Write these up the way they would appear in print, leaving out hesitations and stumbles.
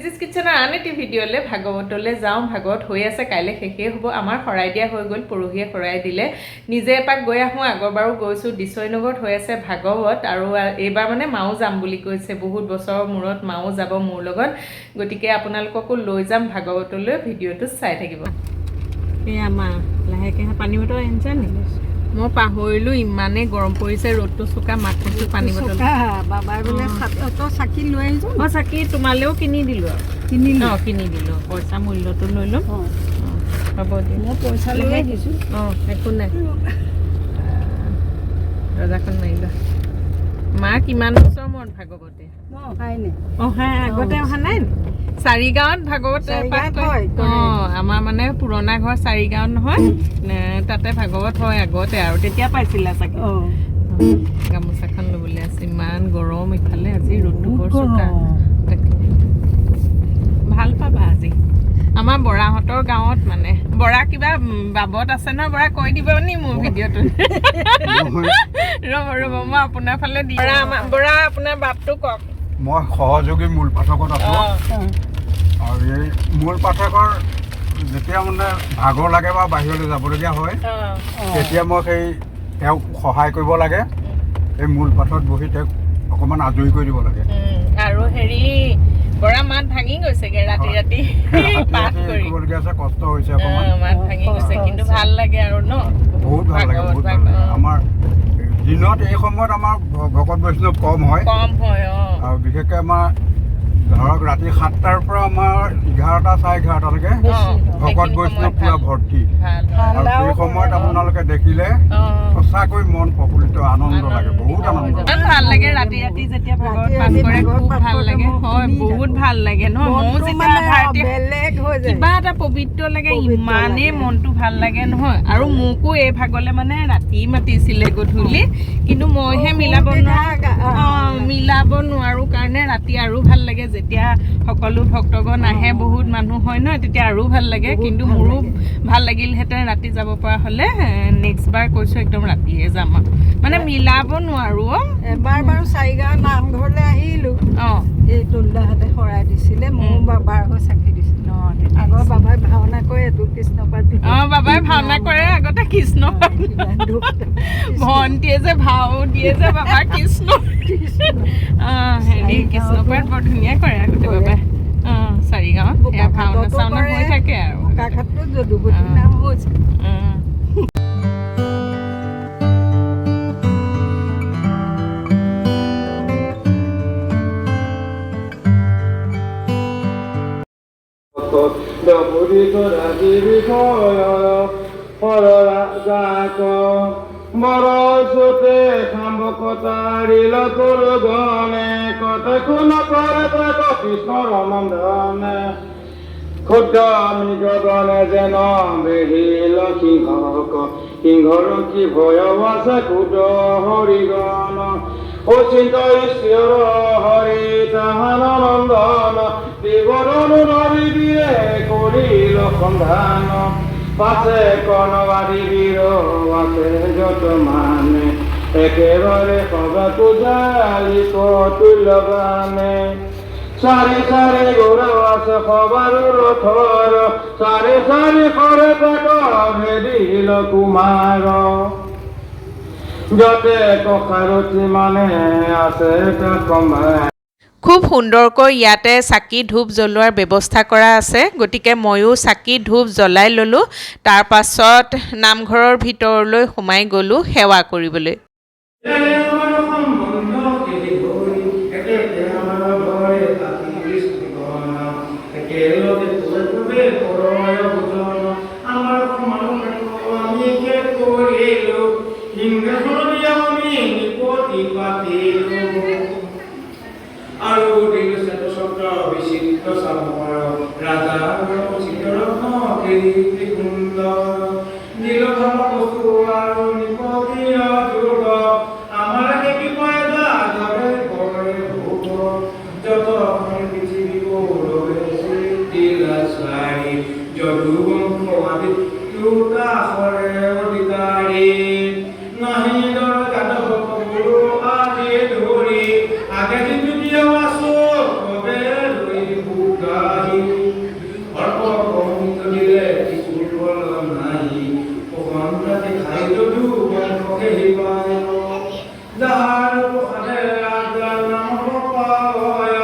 disease কিচেনৰ আন এটি ভিডিঅ'লৈ ভাগৱতলৈ যাওঁ ভাগৱত হৈ আছে কাইলৈ শেষেই হ'ব আমাৰ শৰাই দিয়া হৈ গ'ল পৰহিয়ে শৰাই দিলে নিজে এপাক গৈ আহোঁ আগৰবাৰো গৈছোঁ দিছয়নগৰত হৈ আছে ভাগৱত আৰু এইবাৰ মানে মাও যাম বুলি কৈছে বহুত বছৰৰ মূৰত মাও যাব মোৰ লগত গতিকে আপোনালোককো লৈ যাম ভাগৱতলৈ ভিডিঅ'টো চাই থাকিব এয়া মা লাহেকৈ পানী বটল আনিছা নেকি মই পাহৰিলোঁ ইমানেই গৰম পৰিছে ৰ'দটো চোকা মাথাটো পানী বটল বাবাই বোলে চাকি লৈ আহিছোঁ মই চাকি তোমালৈও কিনি দিলোঁ আৰু কিনি দিলোঁ পইচা মূল্যটো লৈ ল'ম হ'ব দিয়া মই পইচা লৈ আহিছোঁ একো নাই ৰজাখন মাৰি লোৱা মা কিমান বছৰ মূৰত ভাগৱতে অহা আগতে অহা নাই চাৰিগাঁৱত ভাগৱত আমাৰ মানে পুৰণা ঘৰ চাৰিগাঁৱত নহয় তাতে ভাগৱত হয় আগতে আৰু তেতিয়া পাইছিলা চাগে গামোচাখন ল'বলৈ আছে ইমান গৰম ইফালে আজি ৰ'দটো বৰ চোকা ভাল পাবা আজি আমাৰ বৰাহঁতৰ গাঁৱত মানে বৰা কিবা বাবত আছে নহয় বৰা কৈ দিব নি মোৰ ভিডিঅ'টো ৰ'ব মই আপোনাৰ ফালে দি বৰা আপোনাৰ বাপটো কওক মই সহযোগী মূল পাঠকত আছোঁ আৰু এই মূল পাঠকৰ যেতিয়া মানে ভাগৰ লাগে বা বাহিৰলৈ যাবলগীয়া হয় তেতিয়া মই সেই তেওঁক সহায় কৰিব লাগে এই মূল পাঠত বহি তেওঁক অকণমান আজৰি কৰি দিব লাগে আৰু হেৰি বৰা মাত ভাঙি গৈছেগে ৰাতি পাঠ কৰিবলগীয়া আছে কষ্ট হৈছে অকণমান মাত ভাঙি গৈছে কিন্তু ভাল লাগে আৰু ন বহুত ভাল লাগে আমাৰ দিনত এই সময়ত আমাৰ ভকত বৈষ্ণৱ কম হয় আৰু বিশেষকৈ আমাৰ ধৰক ৰাতি 7টাৰ পৰা আমাৰ 11টা 11:30লৈকে ভকত বৈষ্ণৱ পুৰা ভৰ্তি আৰু সেই সময়ত আপোনালোকে দেখিলে সঁচাকৈ মন প্ৰফুল্লিত আনন্দ লাগে বহুত আনন্দ ভাল লাগে ৰাতি যেতিয়া ভাগৱত পাঠ কৰে খুব ভাল লাগে হয় বহুত ভাল লাগে ন ময়ো যেতিয়া কিবা এটা পবিত্ৰ লাগে ইমানেই মনটো ভাল লাগে নহয় আৰু মোকো এই ভাগলৈ মানে ৰাতি মাতিছিলে গধূলি কিন্তু মইহে মিলাব নোৱাৰো কাৰণে ৰাতি আৰু ভাল লাগে যেতিয়া সকলো ভক্তগণ আহে বহুত মানুহ হয় ন তেতিয়া আৰু ভাল লাগে কিন্তু মোৰো ভাল লাগিলহেঁতেন ৰাতি যাব পৰা হ'লে নেক্সট বাৰ কৈছোঁ একদম ৰাতিয়ে যাম মানে মিলাব নোৱাৰো এবাৰ বাৰু চাৰিগাঁও নামঘৰলৈ আহিলোঁ এই তুলদাহঁতে শৰাই দিছিলে মোৰ বাবাৰ হৈ চাকি দিছিলোঁ আগৰ বাবাই ভাওনা কৰে এইটো কৃষ্ণ পাঠ বাবাই ভাওনা কৰে আগতে কৃষ্ণ ভণ্টিয়ে যে ভাও দিয়ে যে বাবা কৃষ্ণ হেৰি কৃষ্ণ পাঠ বৰ ধুনীয়া কৰে আগতে বাবাই চাৰিগাঁৱত ভাওনা চাওনা হৈ থাকে আৰু যদুপতি নাম হৈছে বৰচতে খাম্বকতাৰিল তোৰ গণে কথোন কৰে তক কৃষ্ণৰ নন্দনে ক্ষুদ্ৰ মৃগগণে যেন বেহিল সিংহৰ কি ভয় আছে ক্ষুদ্ৰ হৰিগণ অচিন্ত ঈশ্বৰ হৰি তাহান নন্দন দেৱৰণ নদী দিয়ে কৰিল সন্ধান পাছে কণবাদী বীৰ আছে যত মানে একেবাৰে সবাতো জালি তুল্যগানে চাৰি গৌৰৱ আছে সবাৰো ৰথৰ চাৰি কৰে তাক ভেদিল কুমাৰ যতে ককাৰতী মানে আছে কমাৰ খুব সুন্দৰকৈ ইয়াতে চাকি ধূপ জ্বলোৱাৰ ব্যৱস্থা কৰা আছে গতিকে ময়ো চাকি ধূপ জ্বলাই ল'লোঁ তাৰ পাছত নামঘৰৰ ভিতৰলৈ সোমাই গ'লোঁ সেৱা কৰিবলৈ আৰু বিচিত্ৰ চামৰ ৰাজা সুন্দৰ নীলধম বস্তু আৰু নিপতীয় যুগ আমাৰ দেখি পয়দা ধৰে ঘৰে ভোগ যত পৃথিৱী গৌৰৱে যদু বংশ আদি দুটা অধিকাৰী নাহি যাহাৰ আদে ৰাজা নাম পায়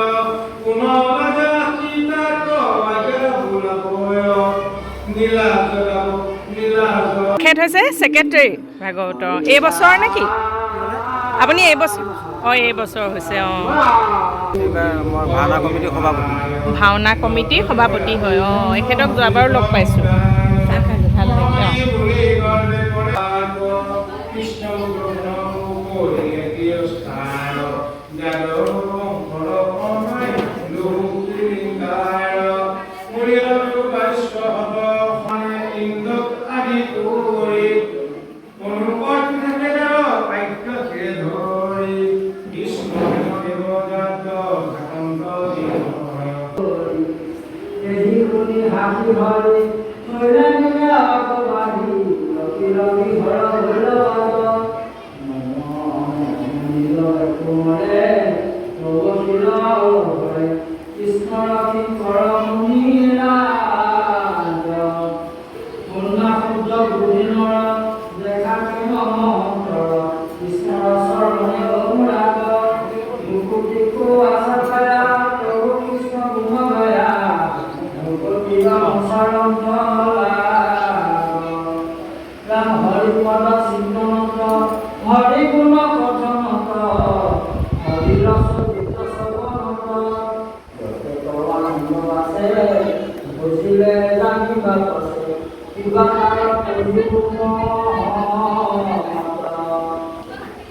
কোনো লাগে চিতাত লাগে বুলাবয় নীলাজ নীলাজ তেখেত হৈছে ছেক্ৰেটাৰী ভাগৱতৰ এই বছৰ নেকি আপুনি এই বছৰ এই বছৰ হৈছে ভাওনা কমিটিৰ সভাপতি হয় এখেতক যোৱাবাৰো লগ পাইছোঁ ভাল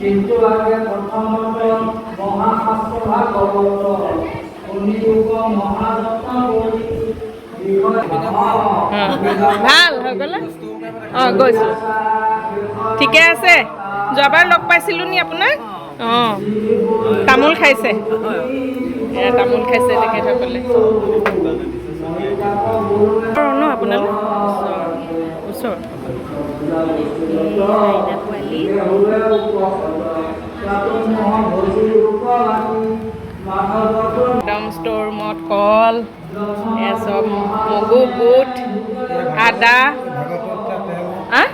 কিন্তু আগে প্ৰথমত মহাশাস্ত্ৰ ভাগৱত কলিযুগ মহাযত্ন ভাল হৈ গ'লে গৈছোঁ ঠিকে আছে যোৱাবাৰ লগ পাইছিলোঁ নি আপোনাক তামোল খাইছে তামোল খাইছে তেখেতসকলে ন আপোনালোক ওচৰ একদম ষ্ট'ৰ ৰুমত কল চব মগু বুট আদা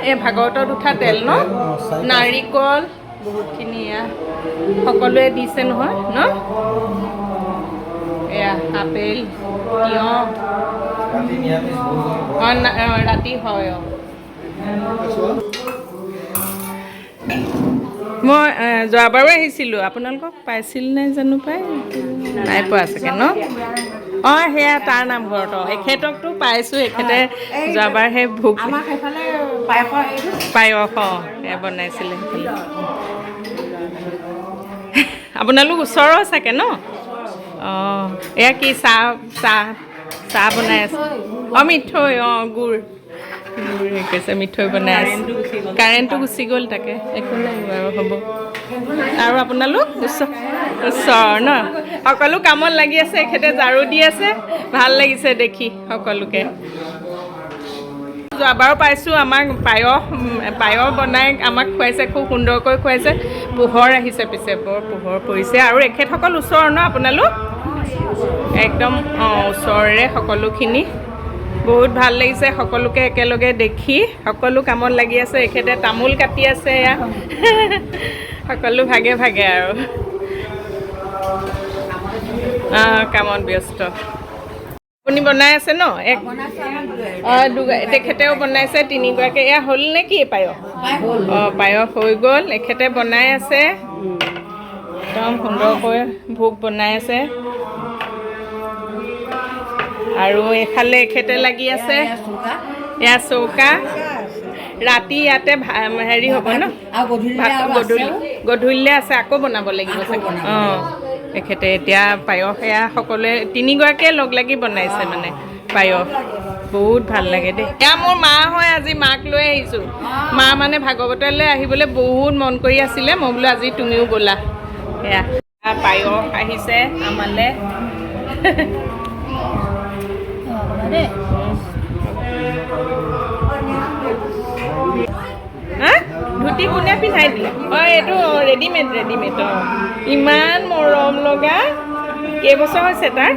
এই ভাগৱতত উঠা তেল ন নাৰিকল বহুতখিনি সকলোৱে দিছে নহয় ন এয়া আপেল তিয়ঁহ ৰাতি হয় মই যোৱাবাৰো আহিছিলোঁ আপোনালোকক পাইছিল নে জানো পাই নাই পোৱা চাগে ন সেয়া তাৰ নামঘৰত এখেতকতো পাইছোঁ এখেতে যোৱাবাৰ সেই ভোগ পায়স সেয়া বনাইছিলে আপোনালোক ওচৰৰ চাগে ন এয়া কি চাহ বনাই আছে মিঠৈ গুড় হেৰি কৈছে মিঠৈ বনাই আছে কাৰেণ্টটো গুচি গ'ল তাকে একো নাই বাৰু হ'ব আৰু আপোনালোক ওচৰ ন সকলো কামত লাগি আছে এখেতে ঝাৰু দি আছে ভাল লাগিছে দেখি সকলোকে যোৱাবাৰো পাইছোঁ আমাক পায়স বনাই আমাক খুৱাইছে খুব সুন্দৰকৈ খুৱাইছে পোহৰ আহিছে পিছে বৰ পোহৰ পৰিছে আৰু এখেতসকল ওচৰ ন আপোনালোক একদম ওচৰৰে সকলোখিনি বহুত ভাল লাগিছে সকলোকে একেলগে দেখি সকলো কামত লাগি আছে এখেতে তামোল কাটি আছে এয়া সকলো ভাগে ভাগে আৰু কামত ব্যস্ত আপুনি বনাই আছে ন তেখেতেও বনাইছে তিনিগৰাকী এয়া হ'ল নে কি পায়স পায়স হৈ গ'ল এখেতে বনাই আছে একদম সুন্দৰকৈ ভোগ বনাই আছে আৰু এফালে এখেতে লাগি আছে এয়া চৌকা ৰাতি ইয়াতে হেৰি হ'ব ন গধূলিলৈ আছে আকৌ বনাব লাগিব চাগে এখেতে এতিয়া পায়স এয়া সকলোৱে তিনিগৰাকীয়ে লগ লাগি বনাইছে মানে পায়স বহুত ভাল লাগে দেই এয়া মোৰ মা হয় আজি মাক লৈ আহিছোঁ মা মানে ভাগৱতলৈ আহিবলৈ বহুত মন কৰি আছিলে মই বোলো আজি তুমিও ব'লা এয়া পায়স আহিছে আমালৈ ধুতি কোনে পিন্ধাই দিলে এইটো ৰেডিমেড ইমান মৰম লগা কেইবছৰ হৈছে তাৰ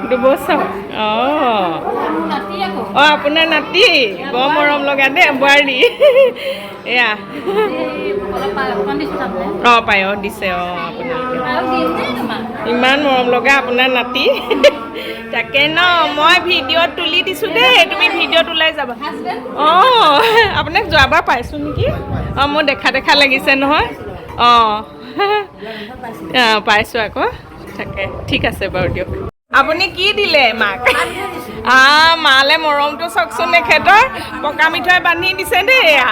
দুবছৰ অঁ অঁ আপোনাৰ নাতি বৰ মৰম লগা দেই বোৱাৰী এয়া অঁ পায়স দিছে অঁ আপোনালোকে ইমান মৰম লগা আপোনাৰ নাতি তাকে ন মই ভিডিঅ'ত তুলি দিছোঁ দেই তুমি ভিডিঅ'ত ওলাই যাবা অঁ আপোনাক যোৱাবাৰ পাইছোঁ নেকি অঁ মোৰ দেখা লাগিছে নহয় অঁ পাইছোঁ আকৌ তাকে ঠিক আছে বাৰু দিয়ক আপুনি কি দিলে মাক মালে মৰমটো চাওকচোন এখেতৰ পকা মিঠৈ বান্ধি দিছে দেই এয়া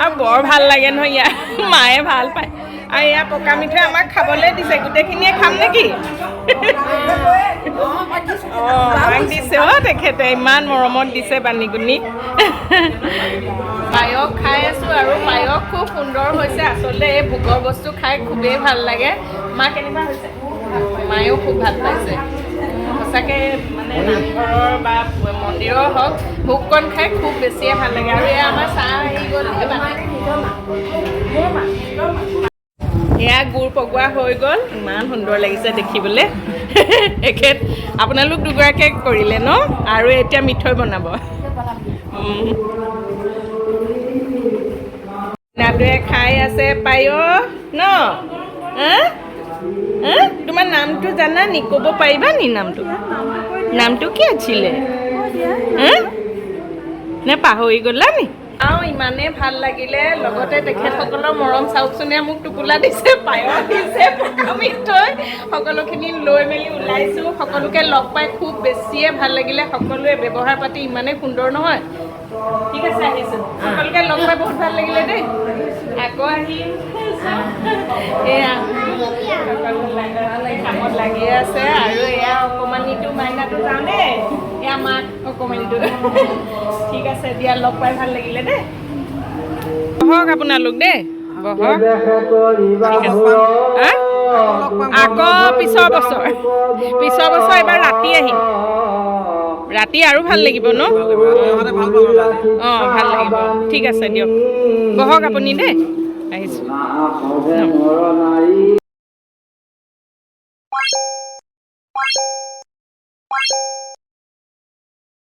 আৰু বৰ ভাল লাগে নহয় ইয়াৰ মায়ে ভাল পায় আৰু এয়া পকা মিঠৈ আমাক খাবলৈ দিছে গোটেইখিনিয়ে খাম নেকি অঁ মাক দিছে অঁ তেখেতে ইমান মৰমত দিছে বান্ধি গুণি পায়স খাই আছোঁ আৰু পায়স খুব সুন্দৰ হৈছে আচলতে এই ভোগৰ বস্তু খাই খুবেই ভাল লাগে মা কেনেকুৱা হৈছে মায়েও খুব ভাল পাইছে সঁচাকৈ মানে নামঘৰৰ বা মন্দিৰৰ হওক ভোগকণ খাই খুব বেছিয়ে ভাল লাগে আৰু এয়া আমাৰ চাহ আহি গ'ল এয়া গুড় পগোৱা হৈ গ'ল ইমান সুন্দৰ লাগিছে দেখিবলৈ এখেত আপোনালোক দুগৰাকীয়ে কৰিলে ন আৰু এতিয়া মিঠৈ বনাব নাদুৱে খাই আছে পায়স ন তোমাৰ নামটো জানা নি ক'ব পাৰিবা নি নামটো কি আছিলে নে পাহৰি গ'লা নি ইমানেই ভাল লাগিলে লগতে তেখেতসকলৰ মৰম চাওকচোনে মোক টোপোলা দিছে পায়স দিছে পকা মিঠৈ সকলোখিনি লৈ মেলি ওলাইছোঁ সকলোকে লগ পাই খুব বেছিয়ে ভাল লাগিলে সকলোৱে ব্যৱহাৰ পাতি ইমানেই সুন্দৰ নহয় ঠিক আছে আহিছোঁ সকলোকে লগ পাই বহুত ভাল লাগিলে দেই আকৌ আহিম এয়া কামত লাগি আছে আৰু এয়া অকণমানিটো মাইনাটো যাওঁ দেই এয়া মাক অকণমানিটো ঠিক আছে দিয়া লগ পাই ভাল লাগিলে দেই বহক আপোনালোক দেই বহক ঠিক আছে আকৌ পিছৰ বছৰ এবাৰ ৰাতি আহিম ৰাতি আৰু ভাল লাগিব ন অঁ ভাল লাগিব ঠিক আছে দিয়ক বহক আপুনি দেই আহিছোঁ